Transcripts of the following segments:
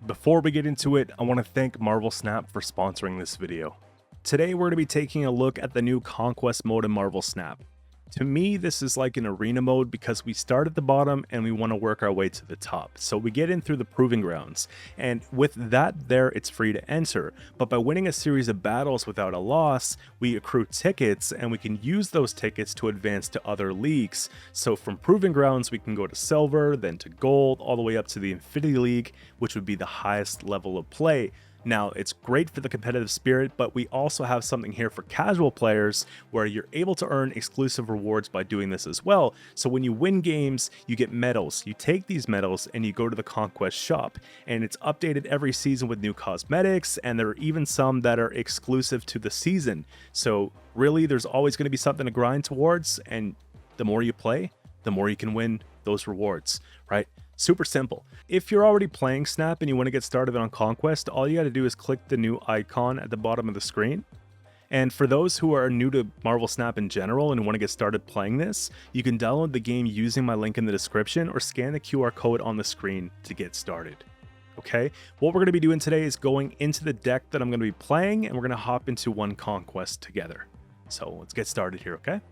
Before we get into it, I want to thank Marvel Snap for sponsoring this video. Today we're going to be taking a look at the new Conquest mode in Marvel Snap. To me, this is like an arena mode because we start at the bottom and we want to work our way to the top. So we get in through the proving grounds, and with that there, it's free to enter. But by winning a series of battles without a loss, we accrue tickets and we can use those tickets to advance to other leagues. So from proving grounds, we can go to silver, then to gold, all the way up to the Infinity League, which would be the highest level of play. Now, it's great for the competitive spirit, but we also have something here for casual players where you're able to earn exclusive rewards by doing this as well. So when you win games, you get medals. You take these medals and you go to the Conquest shop, and it's updated every season with new cosmetics, and there are even some that are exclusive to the season. So really, there's always going to be something to grind towards, and the more you play, the more you can win those rewards, right? Super simple. If you're already playing Snap and you want to get started on Conquest, all you got to do is click the new icon at the bottom of the screen. And for those who are new to Marvel Snap in general and want to get started playing this, you can download the game using my link in the description or scan the QR code on the screen to get started. Okay, what we're going to be doing today is going into the deck that I'm going to be playing, and we're going to hop into one Conquest together. So let's get started here, okay?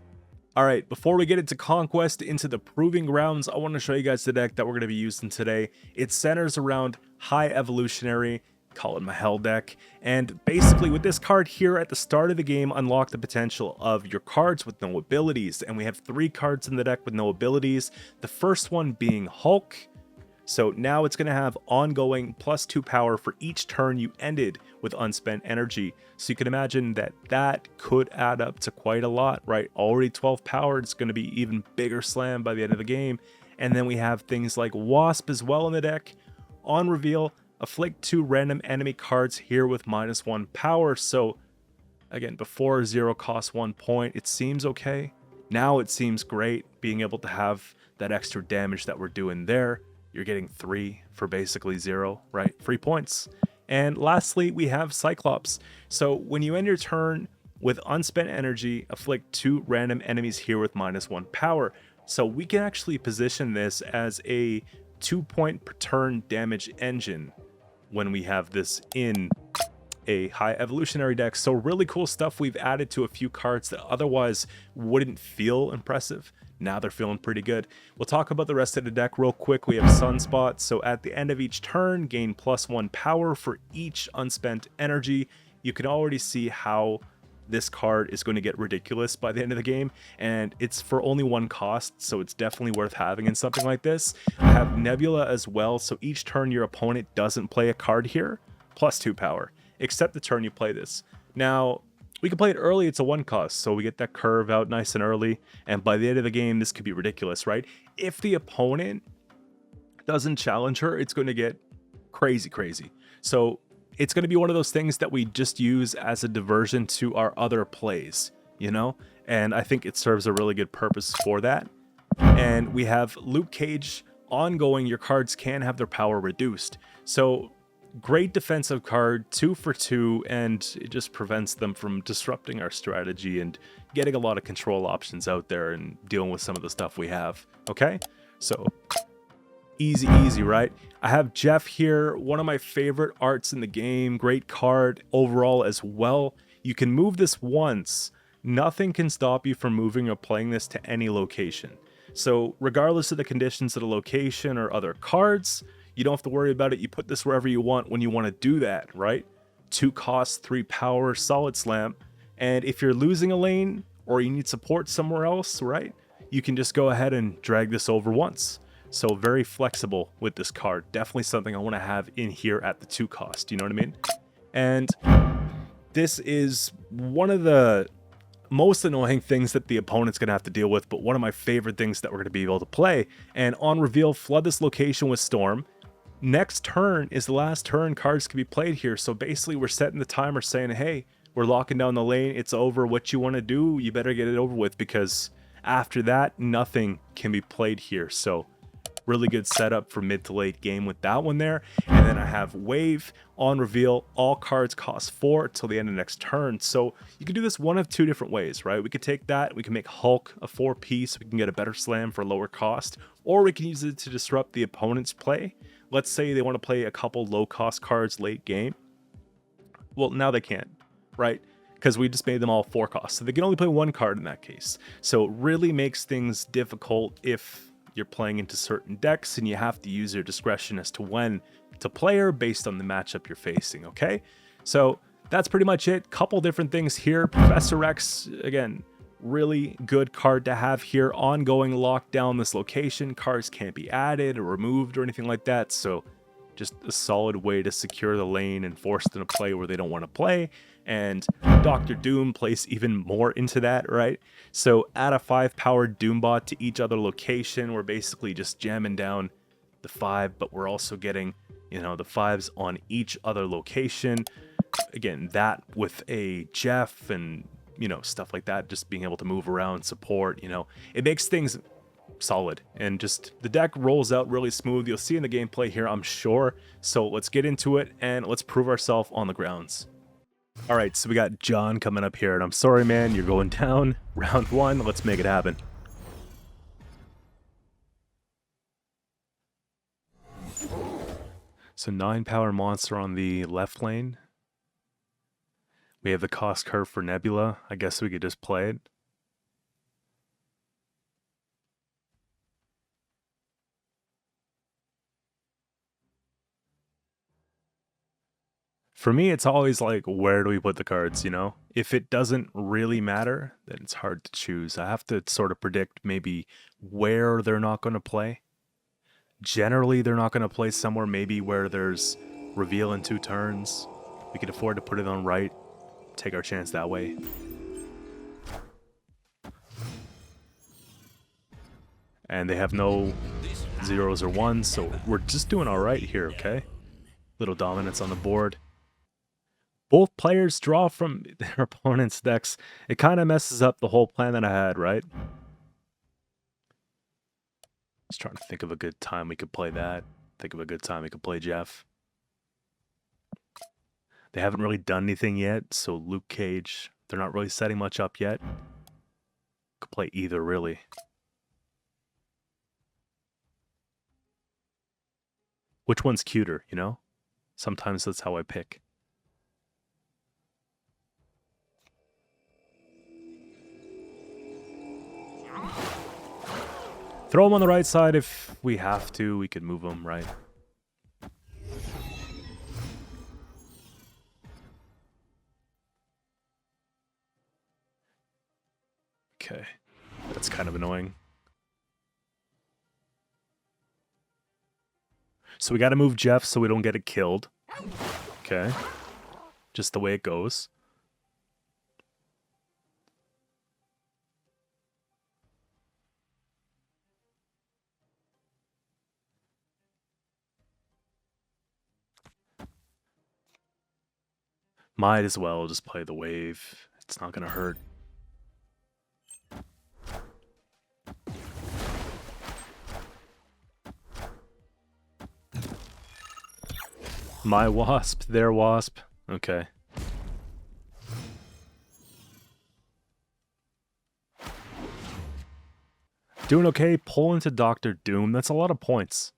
Alright, before we get into Conquest, into the Proving Grounds, I want to show you guys the deck that we're going to be using today. It centers around High Evolutionary, call it my Hell deck, and basically with this card here at the start of the game, unlock the potential of your cards with no abilities, and we have 3 cards in the deck with no abilities, the first one being Hulk. So now it's going to have ongoing +2 power for each turn you ended with unspent energy. So you can imagine that that could add up to quite a lot, right? Already 12 power, it's going to be even bigger slam by the end of the game. And then we have things like Wasp as well in the deck. On reveal, afflict 2 random enemy cards here with -1 power. So again, before 0 costs 1 point, it seems okay. Now it seems great being able to have that extra damage that we're doing there. You're getting 3 for basically 0, right? 3 points. And lastly, we have Cyclops. So when you end your turn with unspent energy, afflict 2 random enemies here with -1 power. So we can actually position this as a 2-point per turn damage engine when we have this in a High Evolutionary deck. So really cool stuff we've added to a few cards that otherwise wouldn't feel impressive. Now they're feeling pretty good. We'll talk about the rest of the deck real quick. We have Sunspot. So at the end of each turn, gain +1 power for each unspent energy. You can already see how this card is going to get ridiculous by the end of the game, and it's for only 1 cost, so it's definitely worth having in something like this. I have Nebula as well, so each turn your opponent doesn't play a card here, +2 power, except the turn you play this. Now, we can play it early, it's a 1 cost, so we get that curve out nice and early, and by the end of the game, this could be ridiculous, right? If the opponent doesn't challenge her, it's going to get crazy. So it's going to be one of those things that we just use as a diversion to our other plays, you know? And I think it serves a really good purpose for that. And we have Luke Cage ongoing. Your cards can have their power reduced. So great defensive card, 2 for 2, and it just prevents them from disrupting our strategy and getting a lot of control options out there and dealing with some of the stuff we have. Okay, so easy, right? I have Jeff here, one of my favorite arts in the game, great card overall as well. You can move this once. Nothing can stop you from moving or playing this to any location. So regardless of the conditions of the location or other cards, you don't have to worry about it. You put this wherever you want when you want to do that, right? 2 costs, 3 power, solid slam. And if you're losing a lane or you need support somewhere else, right? You can just go ahead and drag this over once. So very flexible with this card. Definitely something I want to have in here at the 2 cost, you know what I mean? And this is one of the most annoying things that the opponent's going to have to deal with, but one of my favorite things that we're going to be able to play. And on reveal, flood this location with Storm. Next turn is the last turn cards can be played here. So basically we're setting the timer saying, hey, we're locking down the lane. It's over. What you want to do, you better get it over with, because after that, nothing can be played here. So really good setup for mid to late game with that one there. And then I have Wave on reveal. All cards cost 4 till the end of the next turn. So you can do this one of 2 different ways, right? We could take that, we can make Hulk a 4-piece, we can get a better slam for lower cost, or we can use it to disrupt the opponent's play let's say they want to play a couple low-cost cards late game. Well, now they can't, right? Because we just made them all 4 costs. So they can only play 1 card in that case. So it really makes things difficult if you're playing into certain decks and you have to use your discretion as to when to play her based on the matchup you're facing, okay? So that's pretty much it. Couple different things here. Professor X, again, really good card to have here. Ongoing lockdown this location. Cards can't be added or removed or anything like that. So just a solid way to secure the lane and force them to play where they don't want to play. And Dr. Doom plays even more into that, right? So add a 5-powered Doombot to each other location. We're basically just jamming down the 5, but we're also getting, you know, the 5s on each other location. Again, that with a Jeff and, you know, stuff like that, just being able to move around, support, you know, it makes things solid, and just the deck rolls out really smooth. You'll see in the gameplay here, I'm sure. So let's get into it and let's prove ourselves on the grounds. All right, so we got John coming up here, and I'm sorry, man, you're going down. Round 1, let's make it happen. So 9-power monster on the left lane. We have the cost curve for Nebula. I guess we could just play it. For me, it's always like, where do we put the cards, you know? If it doesn't really matter, then it's hard to choose. I have to sort of predict maybe where they're not going to play. Generally, they're not going to play somewhere maybe where there's reveal in 2 turns. We can afford to put it on right, take our chance that way. And they have no 0s or 1s, so we're just doing all right here, okay? Little dominance on the board. Both players draw from their opponent's decks. It kind of messes up the whole plan that I had, right? Just trying to think of a good time we could play that. Think of a good time we could play Jeff. They haven't really done anything yet, so Luke Cage, they're not really setting much up yet. Could play either, really. Which one's cuter, you know? Sometimes that's how I pick. Throw him on the right side if we have to. We could move him, right? Okay. That's kind of annoying. So we got to move Jeff so we don't get it killed. Okay. Just the way it goes. Might as well just play the wave. It's not going to hurt. My wasp, their wasp. Okay. Doing okay. Pull into Dr. Doom. That's a lot of points.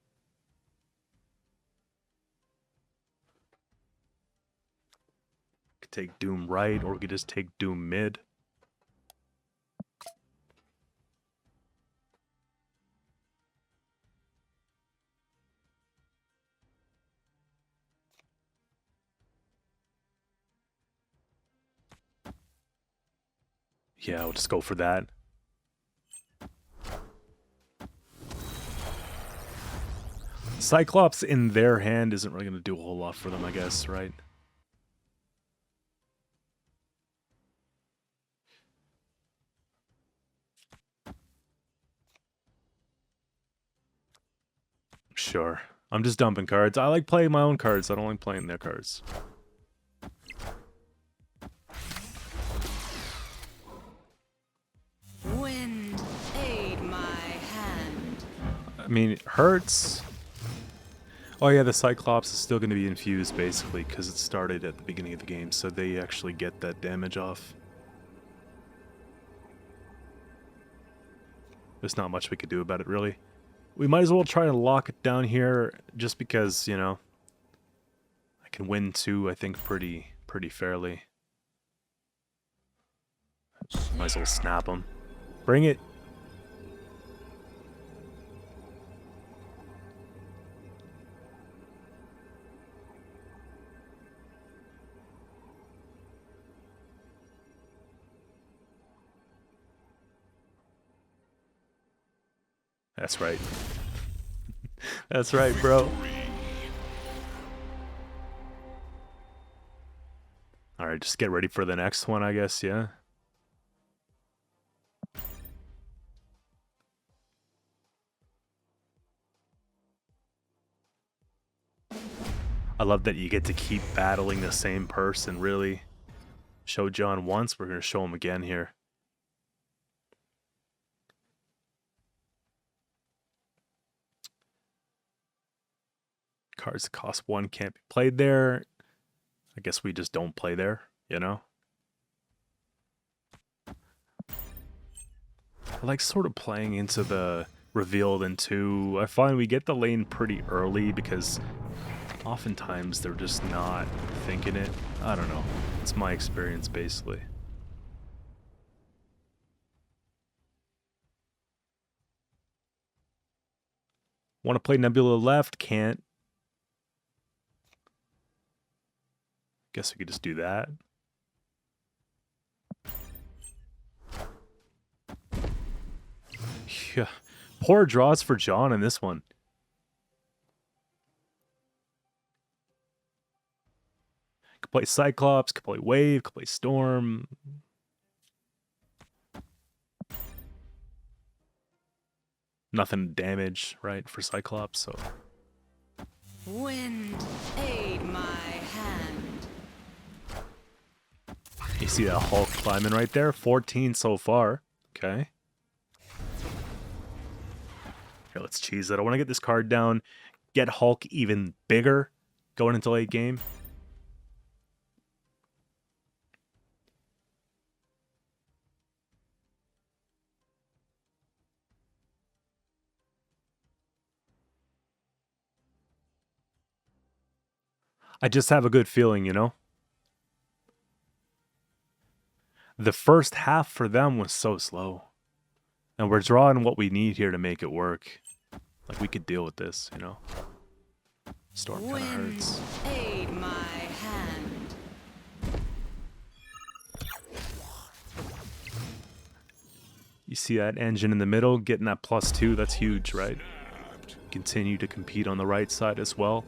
Could take Doom right, or we could just take Doom mid. Yeah, we'll just go for that. Cyclops in their hand isn't really going to do a whole lot for them, I guess, right? Sure. I'm just dumping cards. I like playing my own cards. I don't like playing their cards. Wind, aid my hand. I mean, it hurts. Oh yeah, the Cyclops is still going to be infused, basically, because it started at the beginning of the game, so they actually get that damage off. There's not much we could do about it, really. We might as well try to lock it down here just because, you know, I can win two, I think, pretty fairly. Might as well snap them. Bring it. That's right. That's right, bro. Alright, just get ready for the next one, I guess, yeah? I love that you get to keep battling the same person, really. Show John once, we're going to show him again here. Cards that cost one can't be played there. I guess we just don't play there, you know? I like sort of playing into the revealed in two. I find we get the lane pretty early because oftentimes they're just not thinking it. I don't know. It's my experience, basically. Want to play Nebula left? Can't. Guess we could just do that. Yeah. Poor draws for John in this one. Could play Cyclops, could play Wave, could play Storm. Nothing damage, right, for Cyclops, so. Wind, aid my hand. You see that Hulk climbing right there? 14 so far. Okay. Here, let's cheese it. I want to get this card down, get Hulk even bigger going into late game. I just have a good feeling, you know? The first half for them was so slow. And we're drawing what we need here to make it work. Like, we could deal with this, you know? Storm kind of hurts. Aid my hand. You see that engine in the middle, getting that +2, that's huge, right? Continue to compete on the right side as well.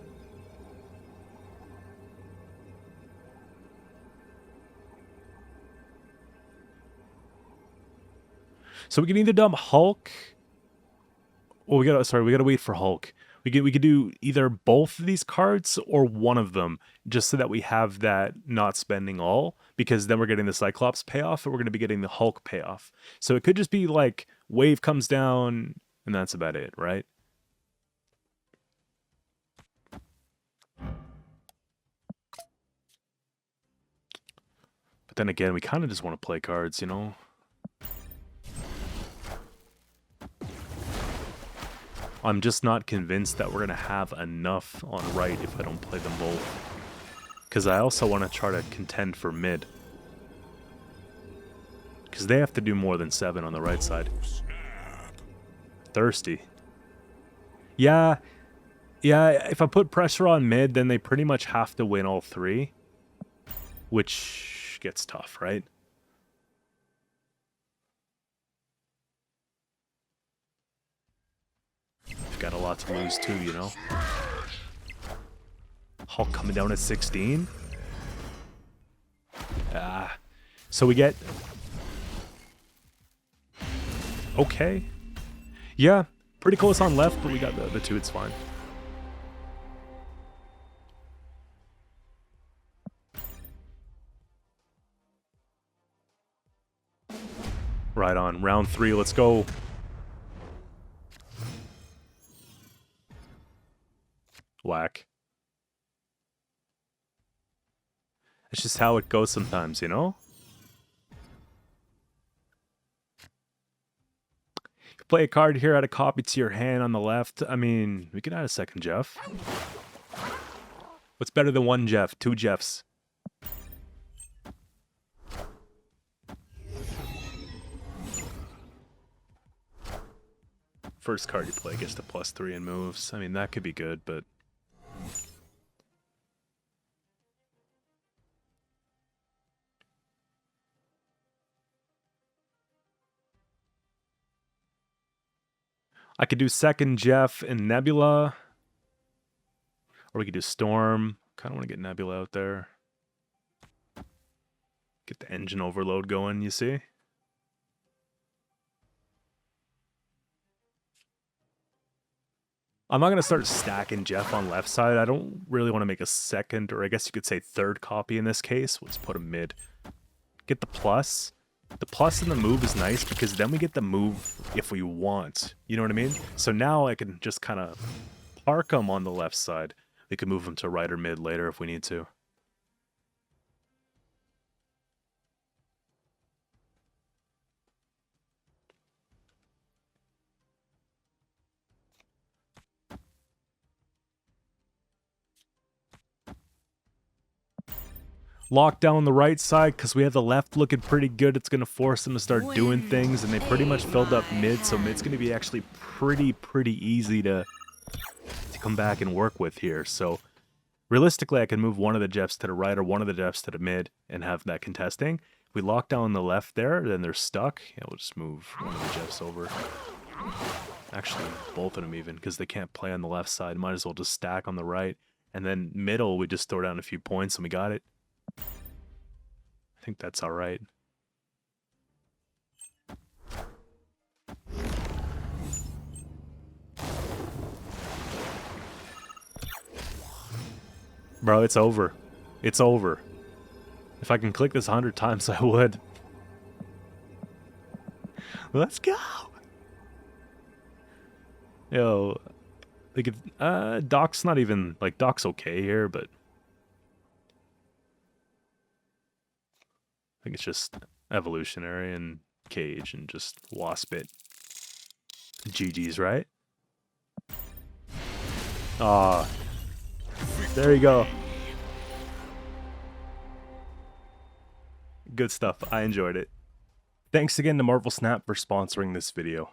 So we can either dump Hulk. Well, we gotta wait for Hulk. We could do either both of these cards or one of them, just so that we have that not spending all, because then we're getting the Cyclops payoff, and we're gonna be getting the Hulk payoff. So it could just be like Wave comes down, and that's about it, right? But then again, we kind of just want to play cards, you know? I'm just not convinced that we're going to have enough on right if I don't play them both. Because I also want to try to contend for mid. Because they have to do more than 7 on the right side. Thirsty. Yeah, if I put pressure on mid, then they pretty much have to win all 3. Which gets tough, right? Got a lot to lose too, you know? Hulk coming down at 16. So we get... Okay. Yeah, pretty close on left, but we got the 2, it's fine. Right on. Round 3, let's go. Whack. It's just how it goes sometimes, you know? Play a card here, add a copy to your hand on the left. I mean, we could add a second Jeff. What's better than one Jeff? Two Jeffs. First card you play gets to +3 and moves. I mean, that could be good, but... I could do second Jeff and Nebula. Or we could do Storm. Kind of want to get Nebula out there. Get the engine overload going, you see? I'm not going to start stacking Jeff on left side. I don't really want to make a second, or I guess you could say third copy in this case. Let's put a mid. Get the plus. The plus in the move is nice because then we get the move if we want. You know what I mean? So now I can just kind of park them on the left side. We can move them to right or mid later if we need to. Lock down the right side because we have the left looking pretty good. It's going to force them to start doing things, and they pretty much filled up mid, so mid's going to be actually pretty easy to come back and work with here. So realistically, I can move one of the Jeffs to the right or one of the Jeffs to the mid and have that contesting. If we lock down the left there, then they're stuck. Yeah, we'll just move one of the Jeffs over. Actually, both of them even, because they can't play on the left side. Might as well just stack on the right. And then middle, we just throw down a few points and we got it. I think that's all right. Bro, it's over. It's over. If I can click this 100 times, I would. Let's go! Yo, they could, Doc's not even, like, Doc's okay here, but I think it's just evolutionary and cage and just wasp it. GG's, right? Ah, there you go. Good stuff. I enjoyed it. Thanks again to Marvel Snap for sponsoring this video.